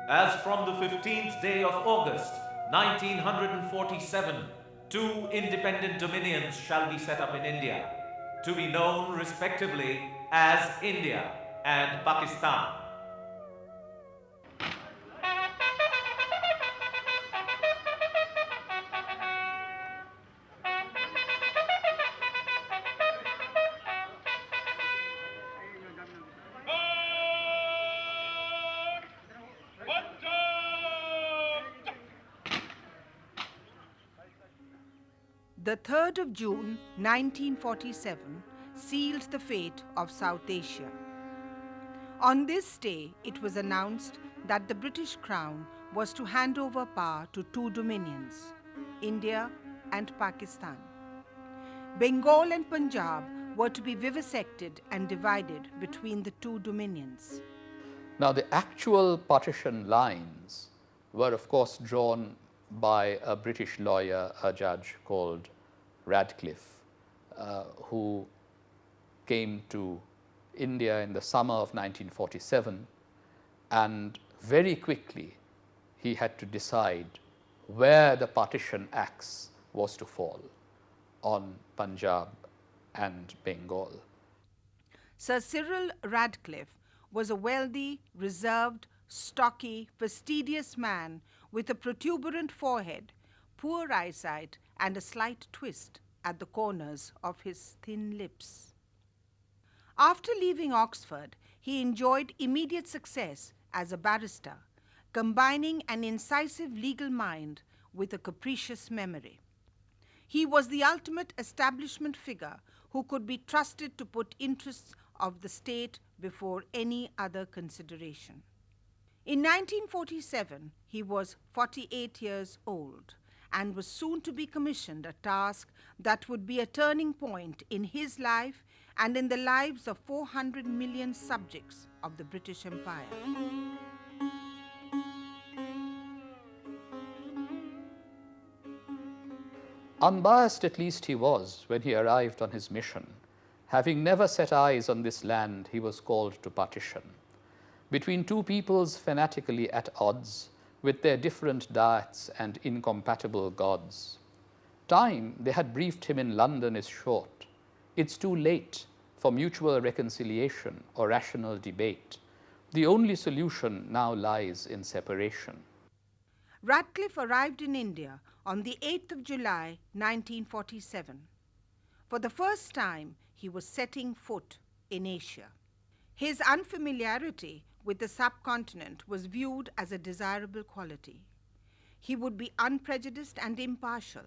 As from the 15th day of August, 1947, two independent dominions shall be set up in India, to be known respectively as India and Pakistan. The 3rd of June 1947 sealed the fate of South Asia. On this day, it was announced that the British Crown was to hand over power to two dominions, India and Pakistan. Bengal and Punjab were to be vivisected and divided between the two dominions. Now, the actual partition lines were, of course, drawn by a British lawyer, a judge called Radcliffe, who came to India in the summer of 1947, and very quickly he had to decide where the partition axe was to fall, on Punjab and Bengal. Sir Cyril Radcliffe was a wealthy, reserved, stocky, fastidious man with a protuberant forehead, poor eyesight, and a slight twist at the corners of his thin lips. After leaving Oxford, he enjoyed immediate success as a barrister, combining an incisive legal mind with a capricious memory. He was the ultimate establishment figure who could be trusted to put interests of the state before any other consideration. In 1947, he was 48 years old and was soon to be commissioned a task that would be a turning point in his life and in the lives of 400 million subjects of the British Empire. Unbiased at least he was when he arrived on his mission. Having never set eyes on this land, he was called to partition. Between two peoples fanatically at odds, with their different diets and incompatible gods. Time, they had briefed him in London, is short. It's too late for mutual reconciliation or rational debate. The only solution now lies in separation. Radcliffe arrived in India on the 8th of July, 1947. For the first time, he was setting foot in Asia. His unfamiliarity with the subcontinent was viewed as a desirable quality. He would be unprejudiced and impartial,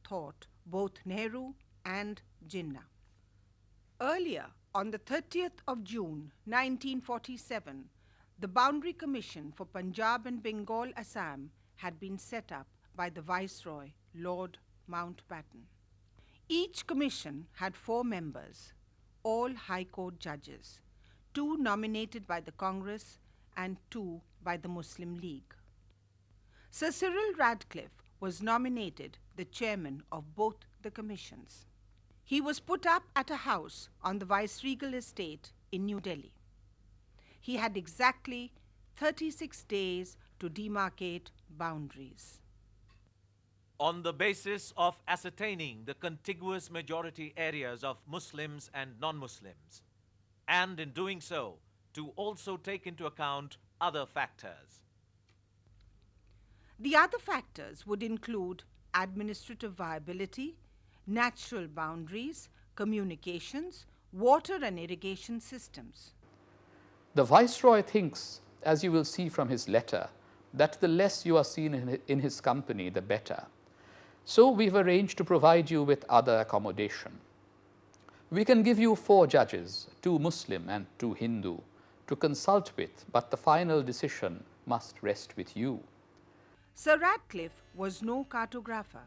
thought both Nehru and Jinnah. Earlier, on the 30th of June 1947, the Boundary Commission for Punjab and Bengal, Assam, had been set up by the Viceroy, Lord Mountbatten. Each commission had 4 members, all High Court judges, 2 nominated by the Congress and 2 by the Muslim League. Sir Cyril Radcliffe was nominated the chairman of both the commissions. He was put up at a house on the Viceregal estate in New Delhi. He had exactly 36 days to demarcate boundaries. On the basis of ascertaining the contiguous majority areas of Muslims and non-Muslims, and in doing so, to also take into account other factors. The other factors would include administrative viability, natural boundaries, communications, water and irrigation systems. The Viceroy thinks, as you will see from his letter, that the less you are seen in his company, the better. So we've arranged to provide you with other accommodation. We can give you 4 judges, 2 Muslim and 2 Hindu, to consult with, but the final decision must rest with you. Sir Radcliffe was no cartographer.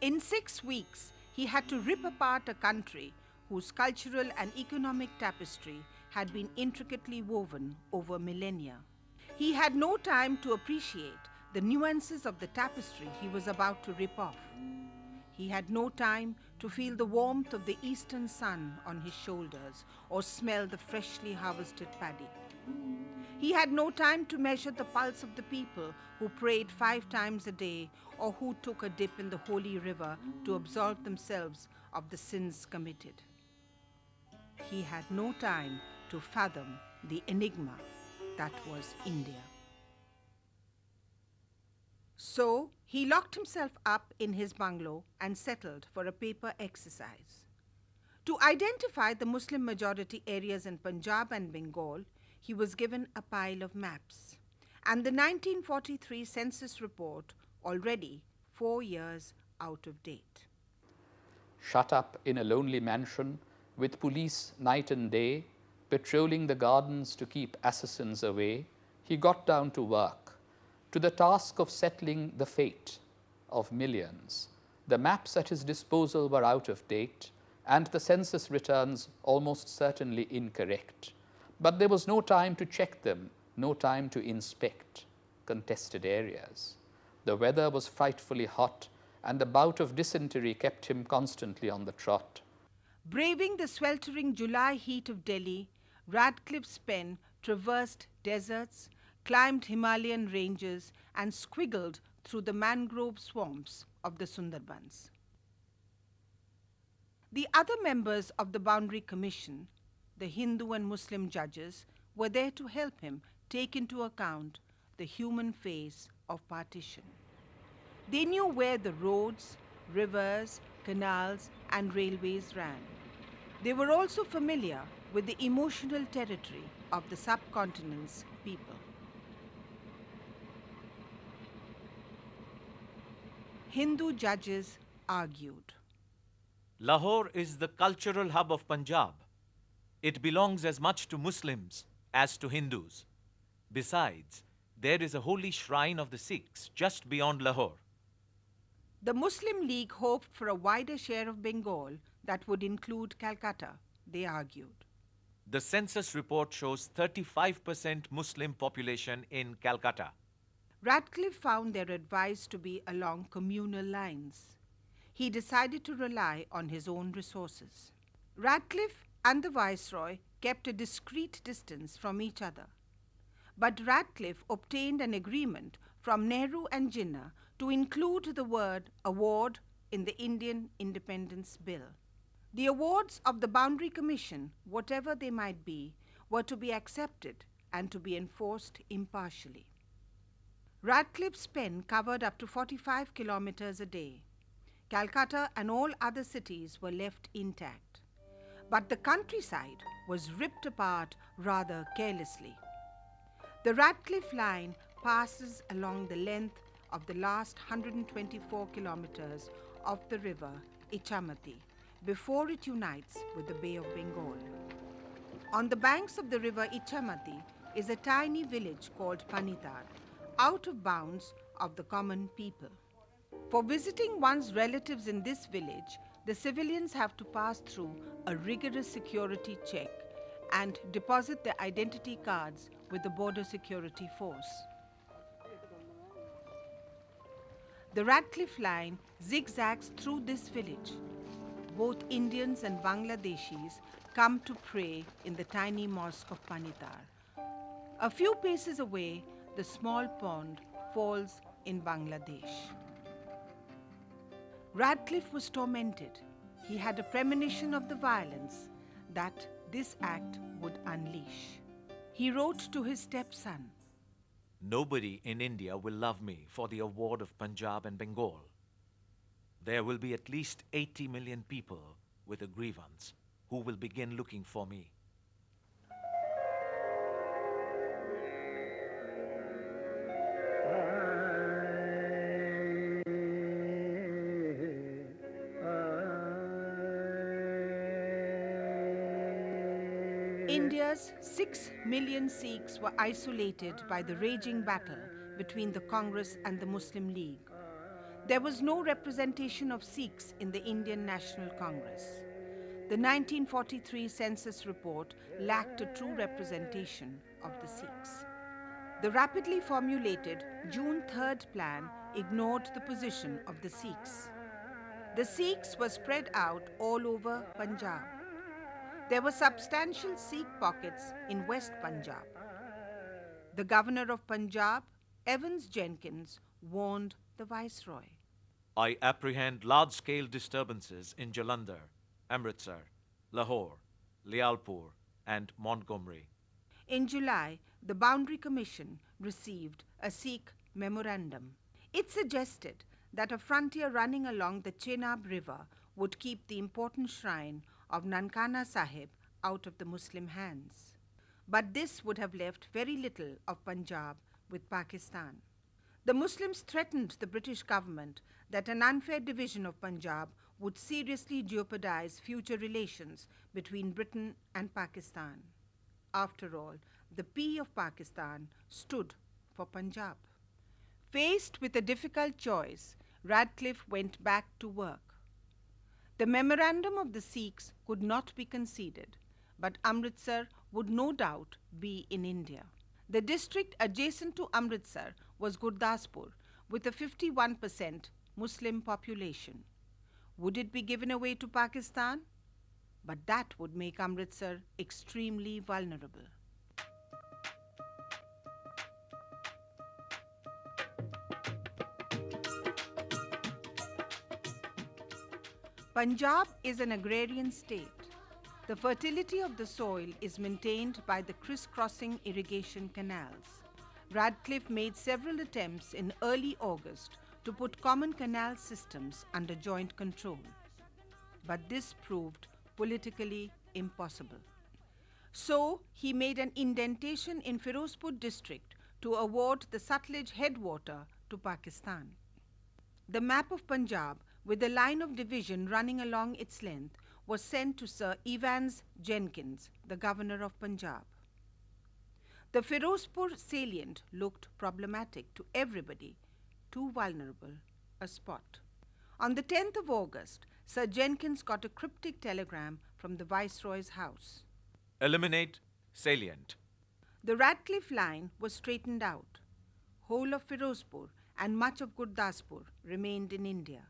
In 6 weeks, he had to rip apart a country whose cultural and economic tapestry had been intricately woven over millennia. He had no time to appreciate the nuances of the tapestry he was about to rip off. He had no time to feel the warmth of the eastern sun on his shoulders or smell the freshly harvested paddy. He had no time to measure the pulse of the people who prayed 5 times a day or who took a dip in the holy river to absolve themselves of the sins committed. He had no time to fathom the enigma that was India. So he locked himself up in his bungalow and settled for a paper exercise. To identify the Muslim majority areas in Punjab and Bengal, he was given a pile of maps and the 1943 census report, already 4 years out of date. Shut up in a lonely mansion with police night and day, patrolling the gardens to keep assassins away, he got down to work, to the task of settling the fate of millions. The maps at his disposal were out of date, and the census returns almost certainly incorrect. But there was no time to check them, no time to inspect contested areas. The weather was frightfully hot, and a bout of dysentery kept him constantly on the trot. Braving the sweltering July heat of Delhi, Radcliffe's pen traversed deserts, climbed Himalayan ranges, and squiggled through the mangrove swamps of the Sundarbans. The other members of the Boundary Commission, the Hindu and Muslim judges, were there to help him take into account the human face of partition. They knew where the roads, rivers, canals, and railways ran. They were also familiar with the emotional territory of the subcontinent's people. Hindu judges argued. Lahore is the cultural hub of Punjab. It belongs as much to Muslims as to Hindus. Besides, there is a holy shrine of the Sikhs just beyond Lahore. The Muslim League hoped for a wider share of Bengal that would include Calcutta, they argued. The census report shows 35% Muslim population in Calcutta. Radcliffe found their advice to be along communal lines. He decided to rely on his own resources. Radcliffe and the Viceroy kept a discreet distance from each other. But Radcliffe obtained an agreement from Nehru and Jinnah to include the word award in the Indian Independence Bill. The awards of the Boundary Commission, whatever they might be, were to be accepted and to be enforced impartially. Radcliffe's pen covered up to 45 kilometers a day. Calcutta and all other cities were left intact. But the countryside was ripped apart rather carelessly. The Radcliffe line passes along the length of the last 124 kilometers of the river Ichamati before it unites with the Bay of Bengal. On the banks of the river Ichamati is a tiny village called Panitar, out of bounds of the common people. For visiting one's relatives in this village, the civilians have to pass through a rigorous security check and deposit their identity cards with the border security force. The Radcliffe line zigzags through this village. Both Indians and Bangladeshis come to pray in the tiny mosque of Panitar. A few paces away, the small pond falls in Bangladesh. Radcliffe was tormented. He had a premonition of the violence that this act would unleash. He wrote to his stepson, Nobody in India will love me for the award of Punjab and Bengal. There will be at least 80 million people with a grievance who will begin looking for me. India's 6 million Sikhs were isolated by the raging battle between the Congress and the Muslim League. There was no representation of Sikhs in the Indian National Congress. The 1943 census report lacked a true representation of the Sikhs. The rapidly formulated June 3rd plan ignored the position of the Sikhs. The Sikhs were spread out all over 'There were substantial Sikh pockets in West Punjab. The governor of Punjab, Evans Jenkins, warned the viceroy. I apprehend large-scale disturbances in Jalandhar, Amritsar, Lahore, Lialpur, and Montgomery. In July, the Boundary Commission received a Sikh memorandum. It suggested that a frontier running along the Chenab River would keep the important shrine of Nankana Sahib out of the Muslim hands. But this would have left very little of Punjab with Pakistan. The Muslims threatened the British government that an unfair division of Punjab would seriously jeopardize future relations between Britain and Pakistan. After all, the P of Pakistan stood for Punjab. Faced with a difficult choice, Radcliffe went back to work. The memorandum of the Sikhs could not be conceded, but Amritsar would no doubt be in India. The district adjacent to Amritsar was Gurdaspur, with a 51% Muslim population. Would it be given away to Pakistan? But that would make Amritsar extremely vulnerable. Punjab is an agrarian state. The fertility of the soil is maintained by the crisscrossing irrigation canals. Radcliffe made several attempts in early August to put common canal systems under joint control. But this proved politically impossible. So he made an indentation in Firozpur district to award the Sutlej headwater to Pakistan. The map of Punjab, with a line of division running along its length, was sent to Sir Evans Jenkins, the governor of Punjab. The Firozpur salient looked problematic to everybody, too vulnerable a spot. On the 10th of August, Sir Jenkins got a cryptic telegram from the Viceroy's house. Eliminate salient. The Radcliffe line was straightened out. Whole of Firozpur and much of Gurdaspur remained in India.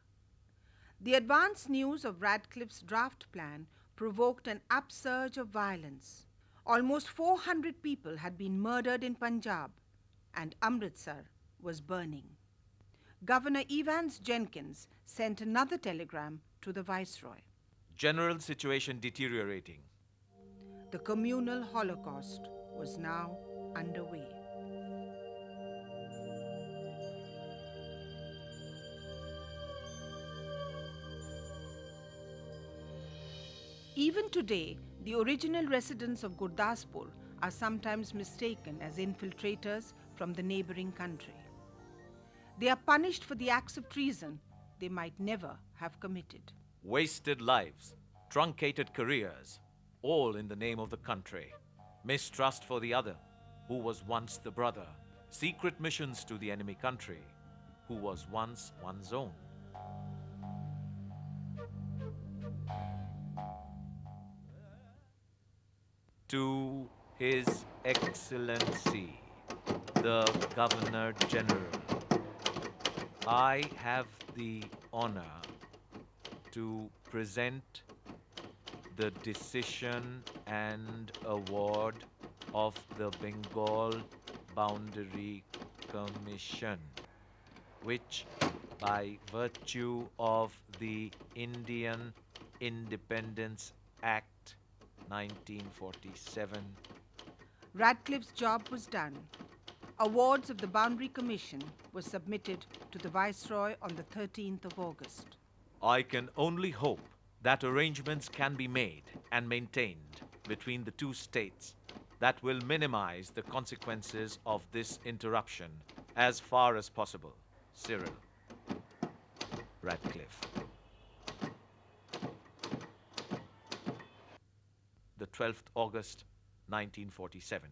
The advance news of Radcliffe's draft plan provoked an upsurge of violence. Almost 400 people had been murdered in Punjab, and Amritsar was burning. Governor Evans Jenkins sent another telegram to the Viceroy. General situation deteriorating. The communal holocaust was now underway. Even today, the original residents of Gurdaspur are sometimes mistaken as infiltrators from the neighboring country. They are punished for the acts of treason they might never have committed. Wasted lives, truncated careers, all in the name of the country. Mistrust for the other, who was once the brother. Secret missions to the enemy country, who was once one's own. To His Excellency, the Governor General, I have the honor to present the decision and award of the Bengal Boundary Commission, which by virtue of the Indian Independence Act 1947. Radcliffe's job was done. Awards of the Boundary Commission were submitted to the Viceroy on the 13th of August. I can only hope that arrangements can be made and maintained between the two states that will minimize the consequences of this interruption as far as possible. Cyril Radcliffe. The 12th August, 1947.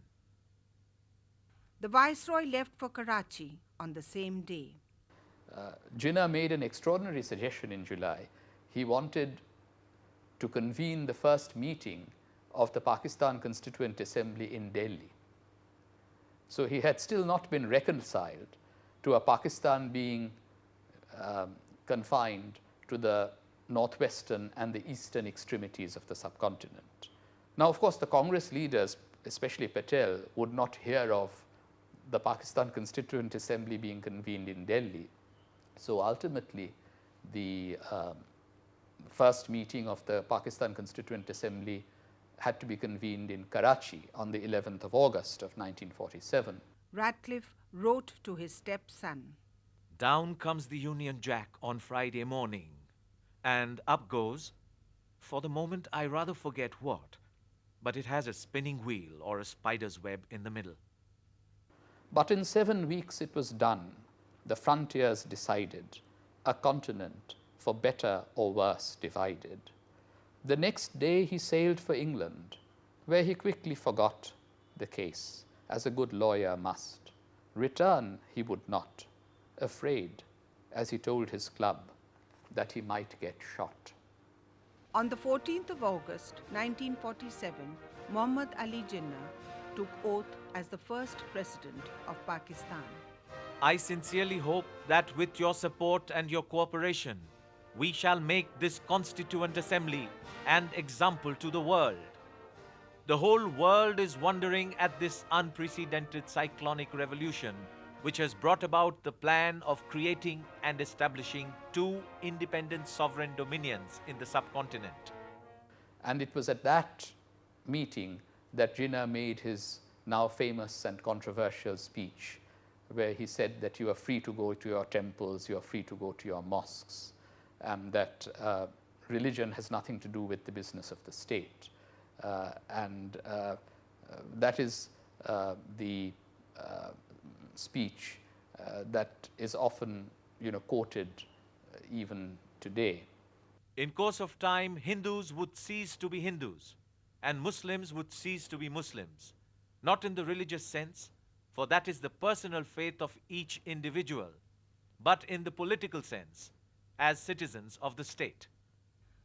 The Viceroy left for Karachi on the same day. Jinnah made an extraordinary suggestion in July. He wanted to convene the first meeting of the Pakistan Constituent Assembly in Delhi. So he had still not been reconciled to a Pakistan being confined to the northwestern and the eastern extremities of the subcontinent. Now, of course, the Congress leaders, especially Patel, would not hear of the Pakistan Constituent Assembly being convened in Delhi. So ultimately, the first meeting of the Pakistan Constituent Assembly had to be convened in Karachi on the 11th of August of 1947. Radcliffe wrote to his stepson, Down comes the Union Jack on Friday morning, and up goes, for the moment I rather forget what, but it has a spinning wheel or a spider's web in the middle. But in 7 weeks it was done. The frontiers decided, a continent for better or worse divided. The next day he sailed for England, where he quickly forgot the case, as a good lawyer must. Return he would not, afraid, as he told his club, that he might get shot. On the 14th of August 1947, Muhammad Ali Jinnah took oath as the first president of Pakistan. I sincerely hope that with your support and your cooperation, we shall make this Constituent Assembly an example to the world. The whole world is wondering at this unprecedented cyclonic revolution, which has brought about the plan of creating and establishing 2 independent sovereign dominions in the subcontinent. And it was at that meeting that Jinnah made his now famous and controversial speech, where he said that you are free to go to your temples, you are free to go to your mosques, and that religion has nothing to do with the business of the state. That is the speech that is often, quoted even today. In course of time, Hindus would cease to be Hindus, and Muslims would cease to be Muslims, not in the religious sense, for that is the personal faith of each individual, but in the political sense, as citizens of the state.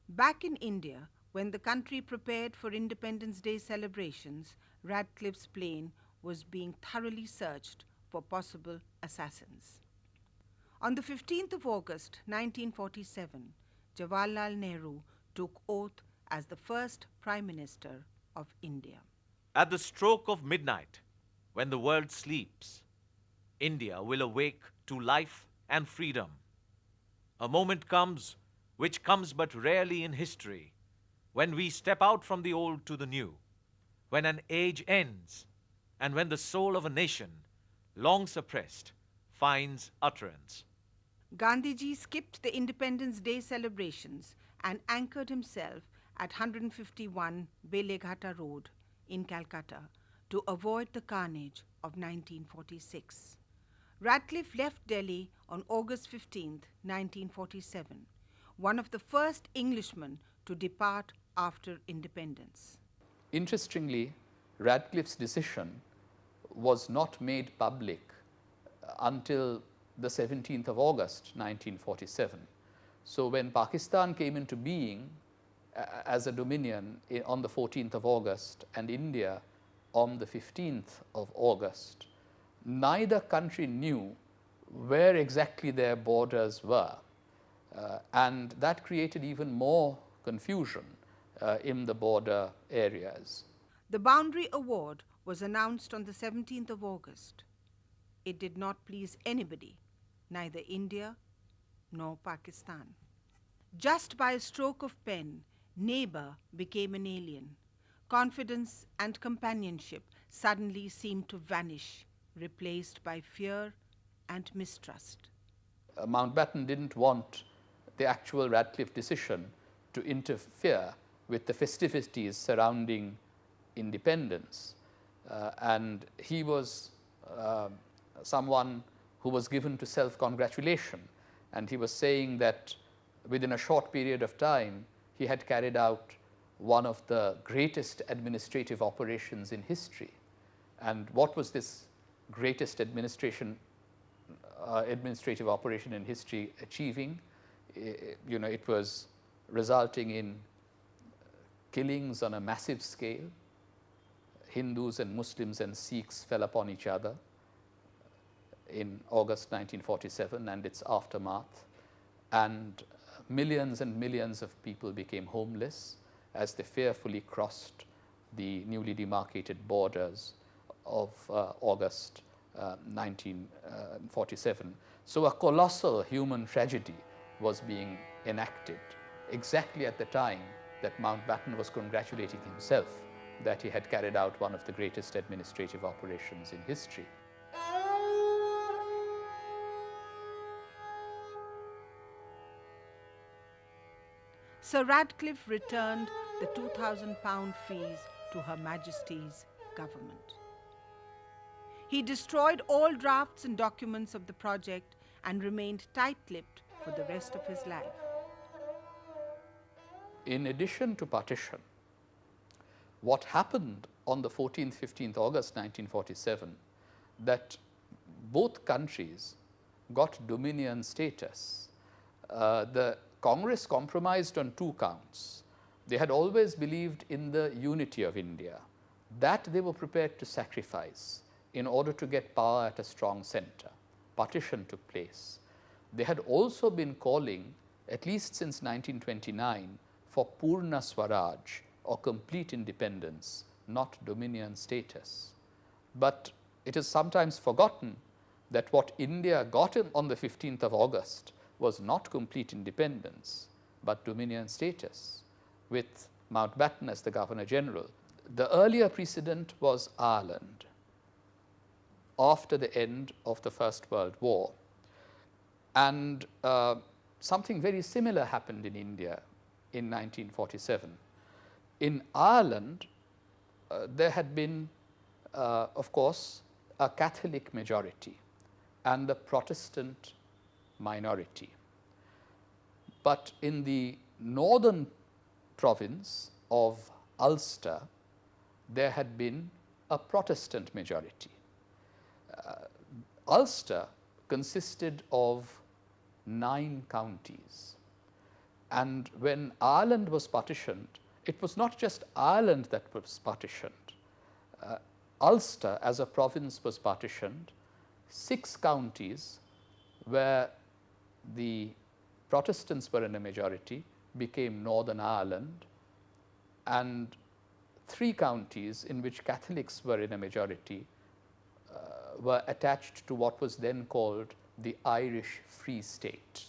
Back in India, when the country prepared for Independence Day celebrations, Radcliffe's plane was being thoroughly searched for possible assassins. On the 15th of August 1947, Jawaharlal Nehru took oath as the first Prime Minister of India. At the stroke of midnight, when the world sleeps, India will awake to life and freedom. A moment comes, which comes but rarely in history, when we step out from the old to the new, when an age ends, and when the soul of a nation, long suppressed, finds utterance. Gandhiji skipped the Independence Day celebrations and anchored himself at 151 Beleghata Road in Calcutta to avoid the carnage of 1946. Radcliffe left Delhi on August 15, 1947, one of the first Englishmen to depart after independence. Interestingly, Radcliffe's decision was not made public until the 17th of August 1947. So when Pakistan came into being as a dominion on the 14th of August and India on the 15th of August, neither country knew where exactly their borders were, and that created even more confusion in the border areas. The boundary award was announced on the 17th of August. It did not please anybody, neither India nor Pakistan. Just by a stroke of pen, neighbour became an alien. Confidence and companionship suddenly seemed to vanish, replaced by fear and mistrust. Mountbatten didn't want the actual Radcliffe decision to interfere with the festivities surrounding independence. And he was someone who was given to self-congratulation. And he was saying that within a short period of time, he had carried out one of the greatest administrative operations in history. And what was this greatest administrative operation in history achieving? It was resulting in killings on a massive scale. Hindus and Muslims and Sikhs fell upon each other in August 1947 and its aftermath, and millions of people became homeless as they fearfully crossed the newly demarcated borders of August 1947. So a colossal human tragedy was being enacted exactly at the time that Mountbatten was congratulating himself that he had carried out one of the greatest administrative operations in history. Sir Radcliffe returned the £2,000 fees to Her Majesty's government. He destroyed all drafts and documents of the project and remained tight-lipped for the rest of his life. In addition to partition, what happened on the 14th, 15th August 1947, that both countries got dominion status. The Congress compromised on 2 counts. They had always believed in the unity of India. That they were prepared to sacrifice in order to get power at a strong center. Partition took place. They had also been calling, at least since 1929, for Purna Swaraj, or complete independence, not dominion status. But it is sometimes forgotten that what India got on the 15th of August was not complete independence, but dominion status, with Mountbatten as the Governor General. The earlier precedent was Ireland, after the end of the First World War. And something very similar happened in India in 1947. In Ireland, there had been, of course, a Catholic majority and a Protestant minority. But in the northern province of Ulster, there had been a Protestant majority. Ulster consisted of 9 counties. And when Ireland was partitioned, it was not just Ireland that was partitioned. Ulster as a province was partitioned. 6 counties where the Protestants were in a majority became Northern Ireland, and 3 counties in which Catholics were in a majority were attached to what was then called the Irish Free State.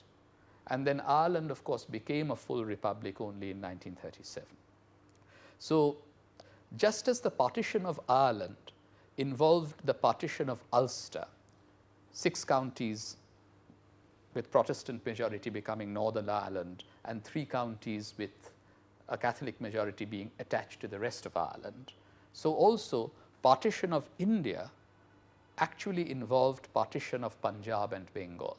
And then Ireland, of course, became a full republic only in 1937. So just as the partition of Ireland involved the partition of Ulster, 6 counties with Protestant majority becoming Northern Ireland, and 3 counties with a Catholic majority being attached to the rest of Ireland, so also partition of India actually involved partition of Punjab and Bengal,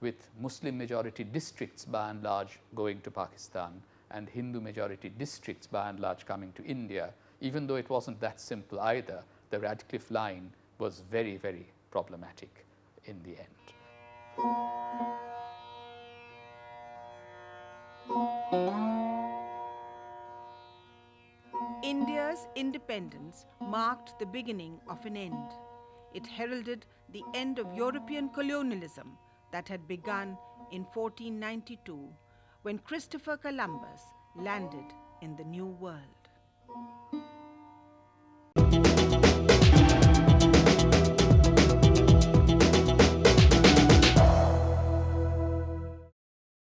with Muslim majority districts by and large going to Pakistan and Hindu majority districts by and large coming to India. Even though it wasn't that simple either, the Radcliffe line was very, very problematic in the end. India's independence marked the beginning of an end. It heralded the end of European colonialism that had begun in 1492 when Christopher Columbus landed in the New World.